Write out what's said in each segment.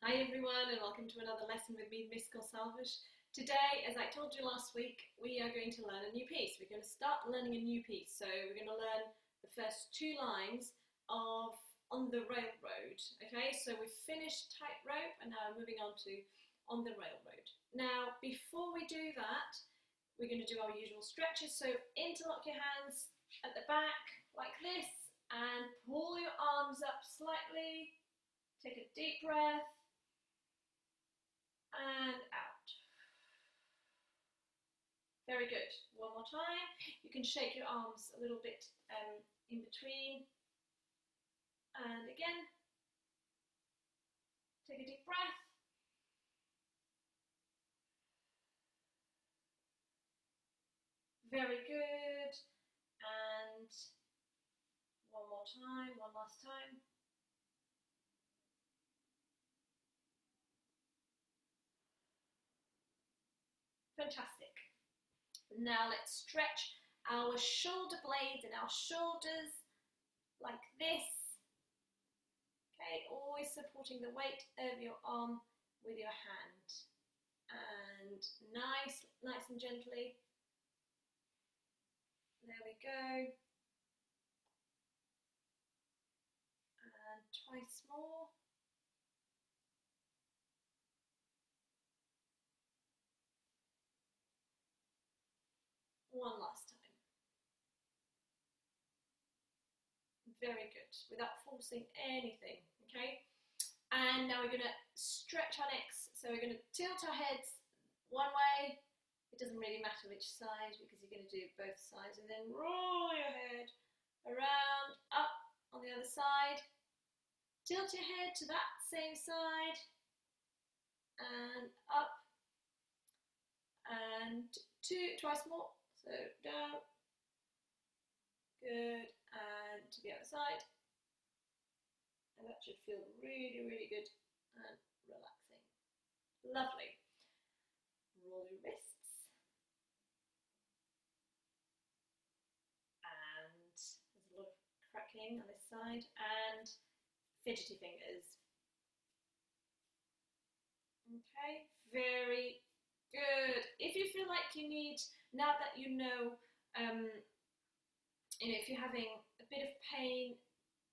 Hi everyone, and welcome to another lesson with me, Miss Gonsalves. Today, as I told you last week, we are going to learn a new piece. We're going to start learning a new piece. So we're going to learn the first two lines of On the Railroad. Okay, so we've finished Tightrope and now we're moving on to On the Railroad. Now, before we do that, we're going to do our usual stretches. So interlock your hands at the back like this and pull your arms up slightly. Take a deep breath. And out. Very good. One more time. You can shake your arms a little bit in between. And again. Take a deep breath. Very good. And one more time, one last time. Fantastic. Now let's stretch our shoulder blades and our shoulders like this. Okay, always supporting the weight of your arm with your hand. And nice and gently. There we go. And twice more. One last time. Very good, without forcing anything, okay? And now we're going to stretch our necks. So we're going to tilt our heads one way. It doesn't really matter which side because you're going to do both sides. And then roll your head around, up on the other side. Tilt your head to that same side. And up. And twice more. So down, good, and to the other side, and that should feel really, really good and relaxing. Lovely. Roll your wrists, and there's a lot of cracking on this side, and fidgety fingers. Okay, very good. If you feel like you need, now that you know, if you're having a bit of pain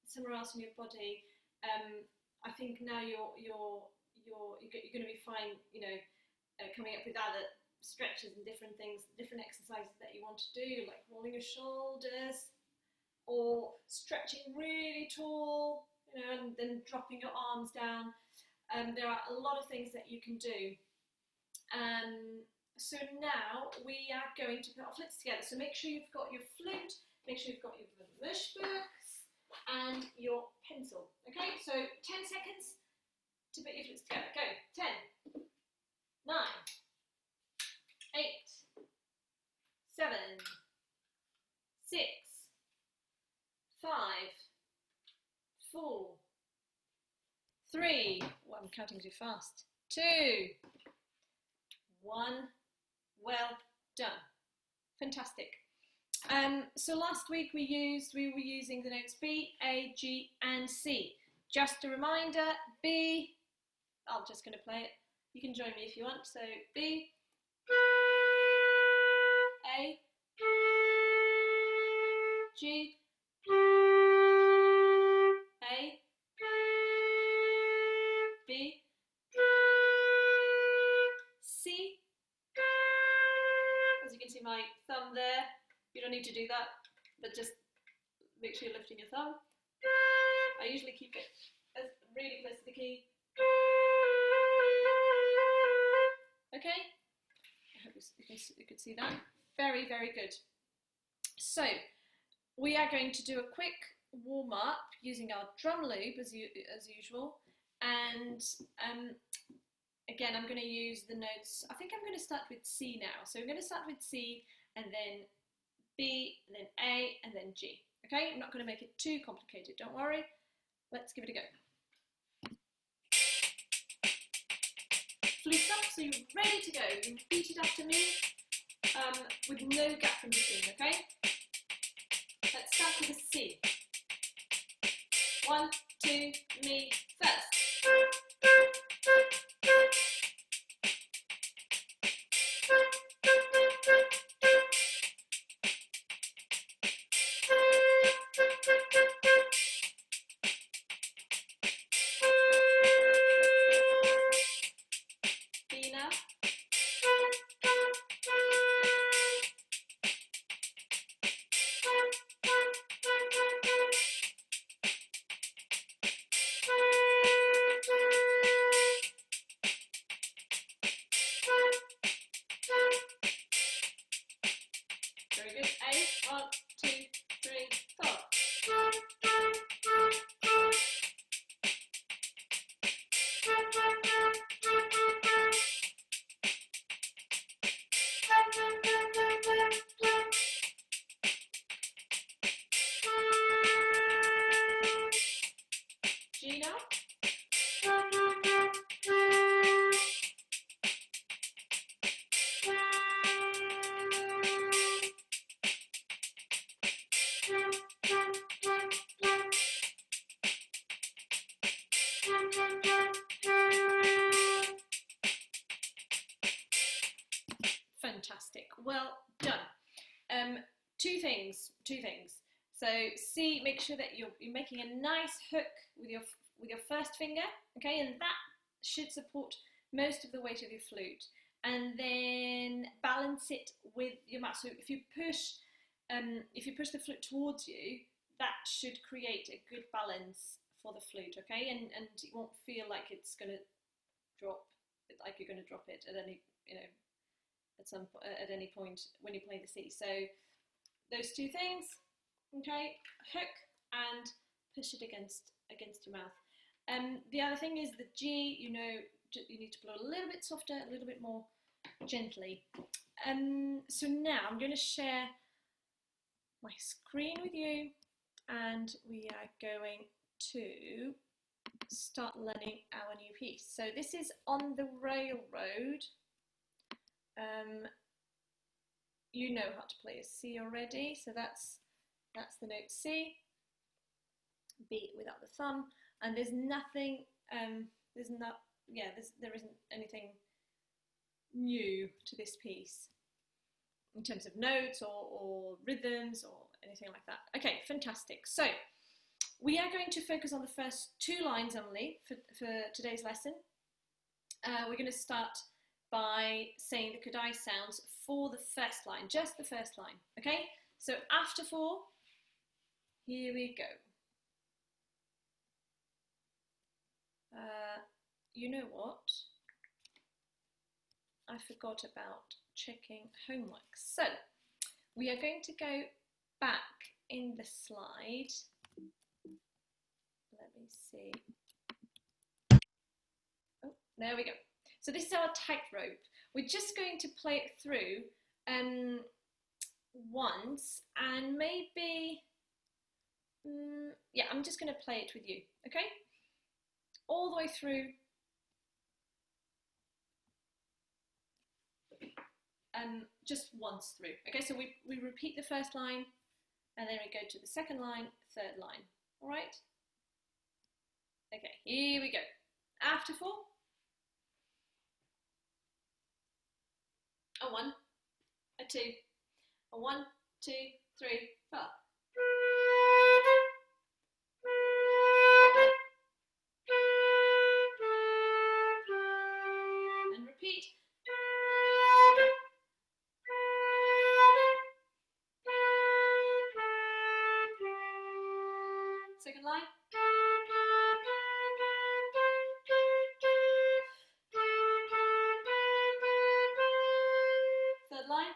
somewhere else in your body, I think now you're going to be fine. Coming up with other stretches and different things, different exercises that you want to do, like rolling your shoulders, or stretching really tall, and then dropping your arms down. There are a lot of things that you can do. So now we are going to put our flutes together. So make sure you've got your flute, make sure you've got your verse and your pencil. Okay, so 10 seconds to put your flutes together. Go. 10, 9, 8, 7, 6, 5, 4, 3. Well, I'm counting too fast. 2, 1. Well done. Fantastic. So last week we were using the notes B, A, G and C. Just a reminder, B, I'm just going to play it. You can join me if you want. So B, A, G, A, B, C. As you can see my thumb there, you don't need to do that, but just make sure you're lifting your thumb. I usually keep it as really close to the key. Okay, I hope you could see that. Very, very good. So we are going to do a quick warm up using our drum loop as usual, and again, I'm going to use the notes. I think I'm going to start with C now. So we're going to start with C, and then B, and then A, and then G. Okay, I'm not going to make it too complicated, don't worry. Let's give it a go. Flute up, so you're ready to go. You repeat it after me with no gap in between, okay? Let's start with a C. 1, 2, me, first. well done. Two things. So C, make sure that you're making a nice hook with your first finger, okay, and that should support most of the weight of your flute. And then balance it with your mouth. So if you push the flute towards you, that should create a good balance for the flute, okay? And you won't feel like it's going to drop, like you're going to drop it at any, at any point when you play the C. So those two things, okay? Hook and push it against your mouth. The other thing is the G. You need to blow a little bit softer, a little bit more gently. So now I'm going to share my screen with you, and we are going to start learning our new piece. So this is On the Railroad. You know how to play a C already, so that's the note C. B without the thumb, and there's nothing. There isn't anything new to this piece in terms of notes or rhythms or anything like that. Okay, fantastic. So we are going to focus on the first two lines only for today's lesson. We're going to start by saying the Kodai sounds for the first line, just the first line, okay? So after 4, here we go. You know what? I forgot about checking homework. So we are going to go back in the slide. Let me see. Oh, there we go. So this is our tightrope. We're just going to play it through once, and maybe, yeah, I'm just going to play it with you, okay? All the way through. Just once through. Okay, so we repeat the first line, and then we go to the second line, third line. All right? Okay, here we go. After 4. A 1, a 2, a 1, 2, 3, 4. And repeat. Second line. Third line.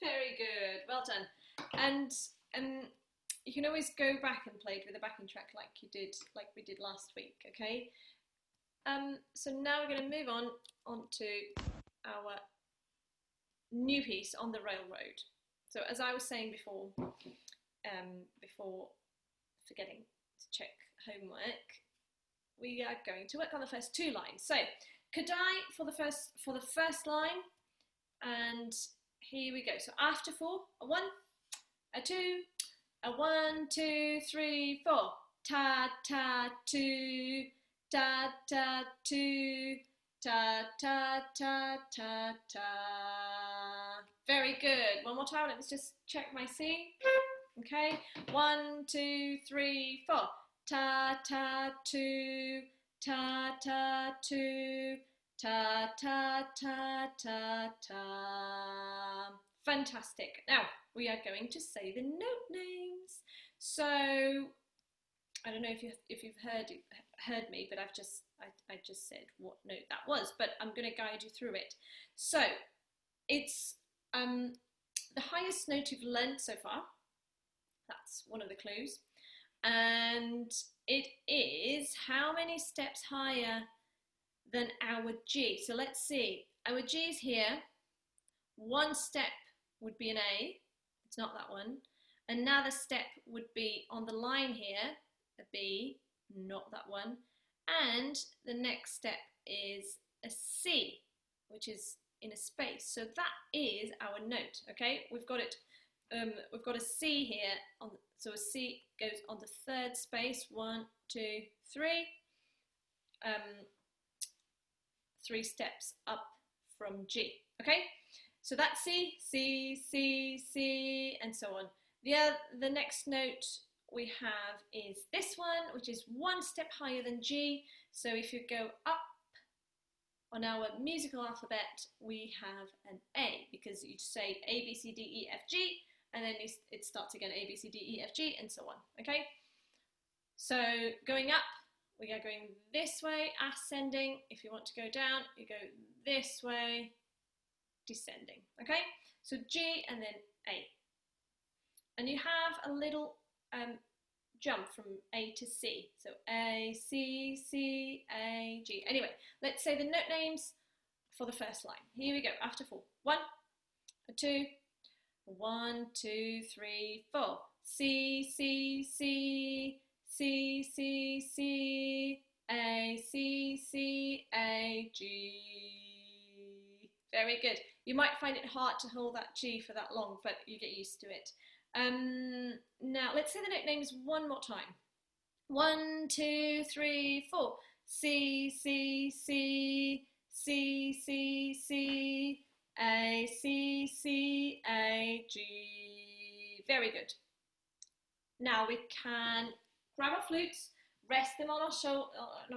Very good, well done. And you can always go back and play it with a backing track like we did last week, okay? So now we're going to move on to our new piece, On the Railroad. So as I was saying before, before forgetting to check homework, we are going to work on the first two lines. So Kodai for the first line, and here we go. So after 4, a 1, a 2, a 1, 2, 3, 4. Ta ta 2, ta ta 2, ta ta ta ta ta. Very good. One more time. Let's just check my C. Okay. 1, 2, 3, 4. Ta ta 2, ta ta 2, ta ta ta ta ta. Fantastic. Now we are going to say the note names. So I don't know if you've heard me, but I just said what note that was, but I'm going to guide you through it. So it's the highest note you've learnt so far. That's one of the clues. And it is how many steps higher than our G. So let's see. Our G is here. One step would be an A. It's not that one. Another step would be on the line here, a B, not that one. And the next step is a C, which is in a space. So that is our note, okay? We've got it we've got a C here, so a C goes on the third space, 1, 2, 3, 3 steps up from G, okay? So that's C, C, C, C, and so on. The next note we have is this one, which is 1 step higher than G. So if you go up on our musical alphabet, we have an A, because you say A, B, C, D, E, F, G, and then it starts again, A, B, C, D, E, F, G, and so on, okay? So going up, we are going this way, ascending. If you want to go down, you go this way, descending, okay? So G and then A. And you have a little jump from A to C. So A, C, C, A, G. Anyway, let's say the note names for the first line. Here we go, after 4. 1, 2, 1, 2, 3, 4. C, C, C, C, C, C, A, C, C, A, G. Very good. You might find it hard to hold that G for that long, but you get used to it. Now let's say the note names one more time. 1, 2, 3, 4. C, C, C, C, C, C, A, C, C, A, G. Very good. Now we can grab our flutes, rest them on our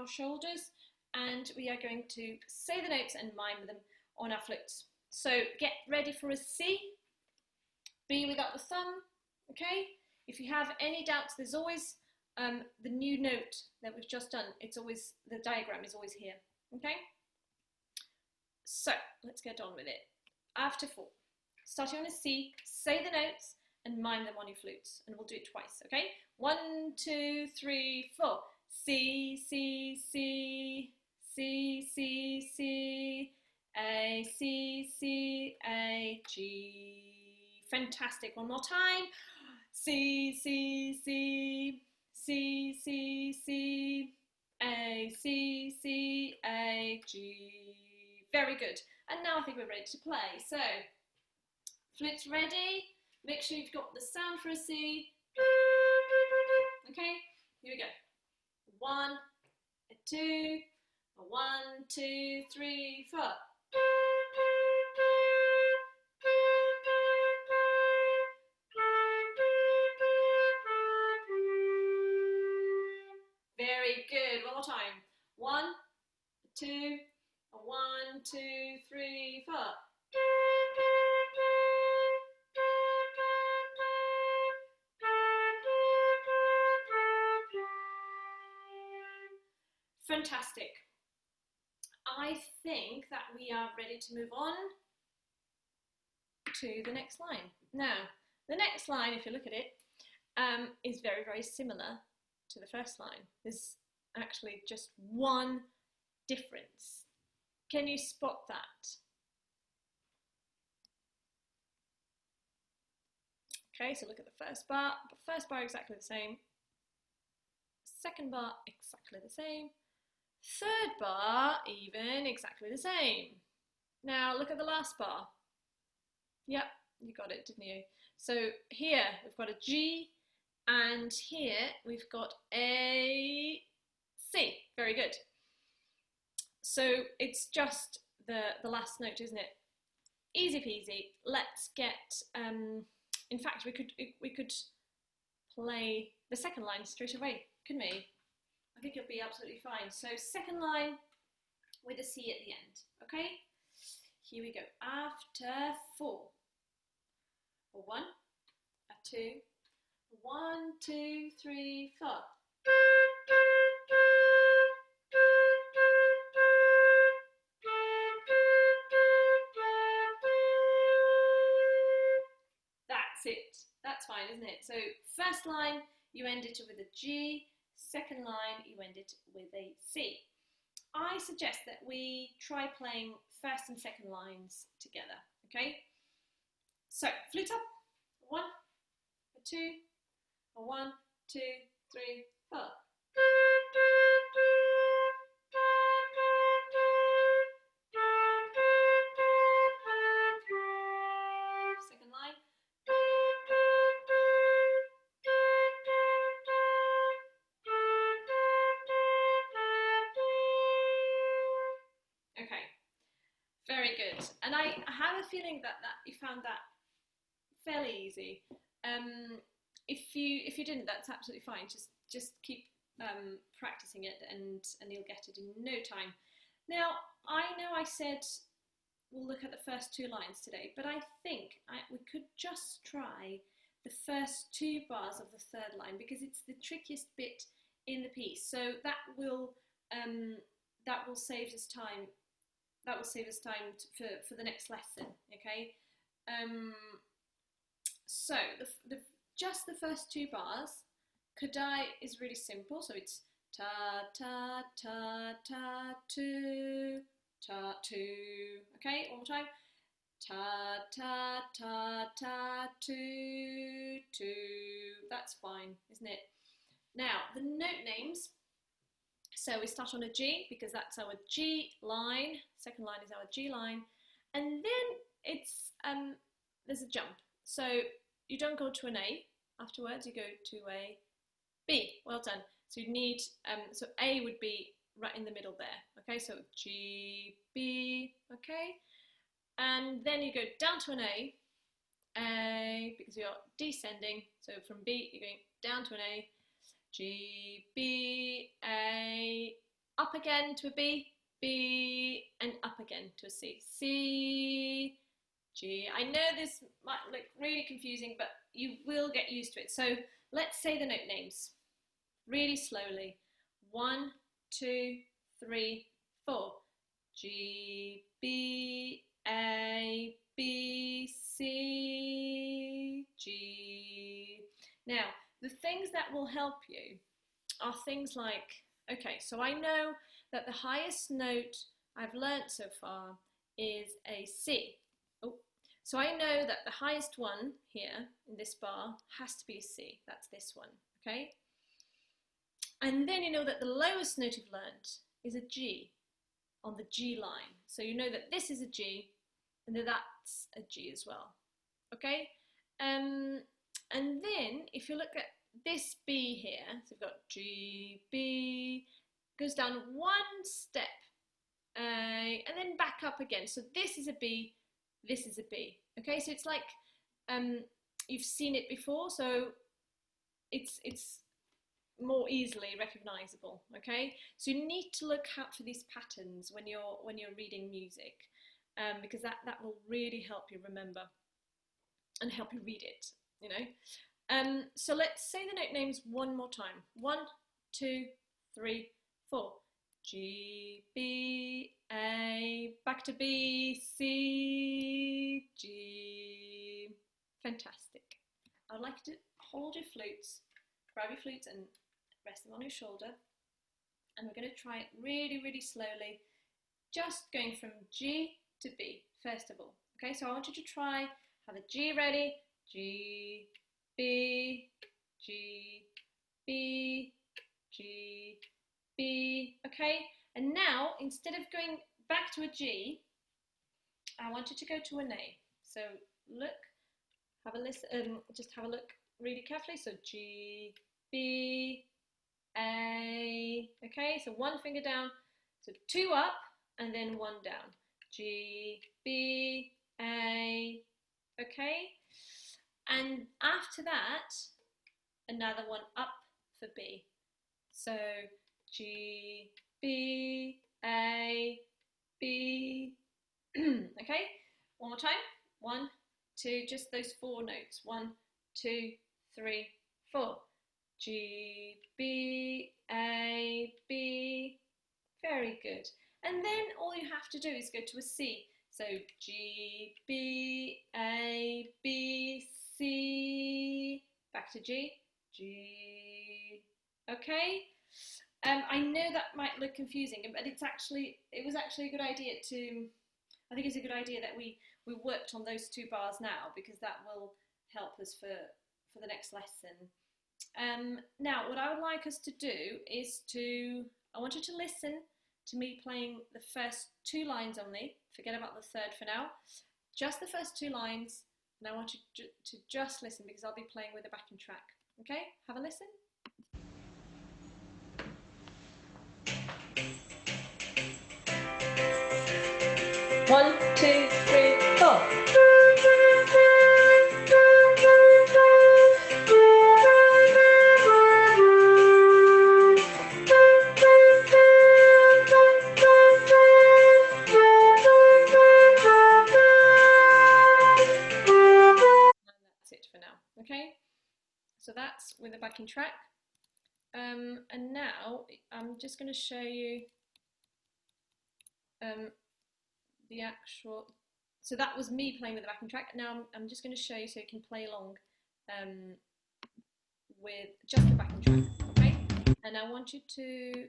shoulders, and we are going to say the notes and mime them on our flutes. So get ready for a C. B without the thumb, okay? If you have any doubts, there's always the new note that we've just done. It's always, the diagram is always here, okay? So let's get on with it. After 4, starting on a C, say the notes and mime them on your flutes, and we'll do it twice, okay? 1, 2, 3, 4. C, C, C, C, C, C, A, C, C, A, G. Fantastic. One more time. C, C, C, C, C, C, A, C, C, A, G. Very good. And now I think we're ready to play. So, flutes ready. Make sure you've got the sound for a C. Okay, here we go. 1, 2, 1, 2, 3, 4. Very good. One more time. 1, 2, 1, 2, 3, 4. Fantastic. I think that we are ready to move on to the next line. Now, the next line, if you look at it, is very, very similar to the first line. There's actually just one difference. Can you spot that? Okay, so look at the first bar. The first bar exactly the same. Second bar exactly the same. Third bar even exactly the same. Now look at the last bar. Yep, you got it, didn't you? So here we've got a G, and here we've got a C. Very good. So it's just the last note, isn't it? Easy peasy. Let's get, in fact, we could play the second line straight away, couldn't we? I think it'll be absolutely fine. So second line with a C at the end, okay? Here we go. After 4. A 1, a 2, 1, 2, 3, 4. That's it. That's fine, isn't it? So first line, you end it with a G. Second line, you end it with a C. I suggest that we try playing first and second lines together, okay? So, flute up. 1, a 2, a 1, 2, 3, 4. Second line. Good. And I have a feeling that you found that fairly easy. If you didn't, that's absolutely fine. Just keep practicing it, and you'll get it in no time. Now, I know I said we'll look at the first 2 lines today, but I think we could just try the first 2 bars of the 3rd line, because it's the trickiest bit in the piece. So that will save us time. That will save us time for the next lesson. Okay. So just the first 2 bars. Kadai is really simple, so it's ta ta ta ta two ta two. Okay, one more time. Ta ta ta ta two two. That's fine, isn't it? Now the note names. So we start on a G because that's our G line. 2nd line is our G line, and then it's there's a jump. So you don't go to an A afterwards. You go to a B. Well done. So you need so A would be right in the middle there. Okay, so G B. Okay, and then you go down to an A because you're descending. So from B you're going down to an A. G, B, A, up again to a B, B, and up again to a C. C, G. I know this might look really confusing, but you will get used to it. So let's say the note names really slowly. 1, 2, 3, 4. G, B, A, B, C, G. Now, the things that will help you are things like, okay, so I know that the highest note I've learnt so far is a C. Oh, so I know that the highest one here in this bar has to be a C. That's this one, okay? And then you know that the lowest note you've learnt is a G on the G line. So you know that this is a G and that that's a G as well, okay? And then if you look at this B here, so we've got G, B, goes down 1 step, and then back up again. So this is a B, this is a B. Okay, so it's like you've seen it before, so it's more easily recognizable. Okay, so you need to look out for these patterns when you're reading music, because that will really help you remember and help you read it. You know, so let's say the note names one more time. 1, 2, 3, 4. G, B, A, back to B, C, G. Fantastic. I'd like you to hold your flutes, grab your flutes and rest them on your shoulder. And we're going to try it really, really slowly, just going from G to B, first of all. Okay, so I want you to try, have a G ready, G, B, G, B, G, B, okay? And now, instead of going back to a G, I want you to go to an A. So look, have a listen, just have a look really carefully. So G, B, A, okay? So 1 finger down, so 2 up, and then 1 down. G, B, A, okay? And after that, another 1 up for B. So G, B, A, B. Okay, one more time. 1, 2, just those 4 notes. 1, 2, 3, 4. G, B, A, B. Very good. And then all you have to do is go to a C. So G, B, A, B, C. Back to G, G. Okay. I know that might look confusing, but it was actually a good idea to. I think it's a good idea that we worked on those 2 bars now, because that will help us for the next lesson. Now, what I would like us to do is I want you to listen to me playing the first 2 lines only. Forget about the 3rd for now. Just the first 2 lines, and I want you to just listen, because I'll be playing with a backing track. Okay, have a listen. 1, 2, 3, 4. That's it for now, okay? So that's with the backing track. And now I'm just going to show you the actual, so that was me playing with the backing track. Now I'm just going to show you so you can play along with just the backing track, okay? And I want you to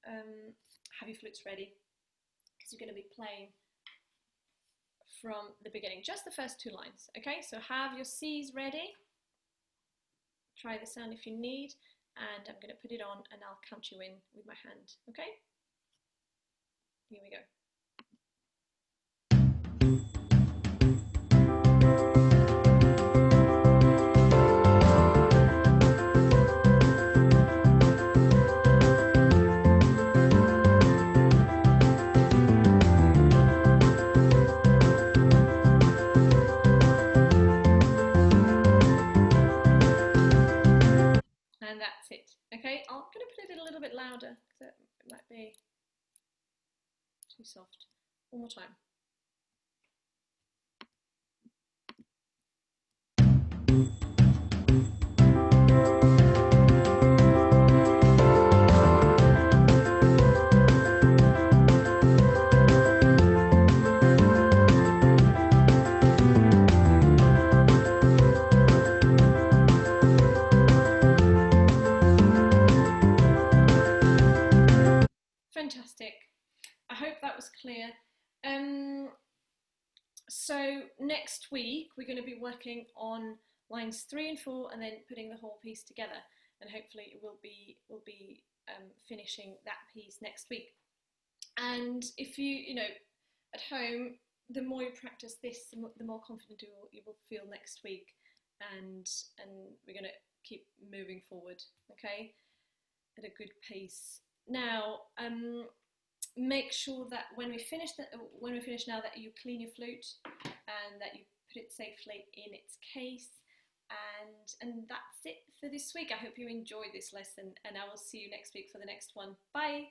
have your flutes ready, because you're going to be playing from the beginning, just the first 2 lines, okay? So have your C's ready, try the sound if you need, and I'm going to put it on and I'll count you in with my hand, okay? Here we go. And that's it, okay? I'm going to put it a little bit louder, because it might be too soft. One more time. Fantastic. I hope that was clear. So next week we're going to be working on lines 3 and 4 and then putting the whole piece together, and hopefully we'll be finishing that piece next week. And if you know, at home, the more you practice this, the more confident you will feel next week, and we're going to keep moving forward, okay, at a good pace. Now, make sure that when we finish now, that you clean your flute and that you put it safely in its case. And that's it for this week. I hope you enjoyed this lesson, and I will see you next week for the next one. Bye.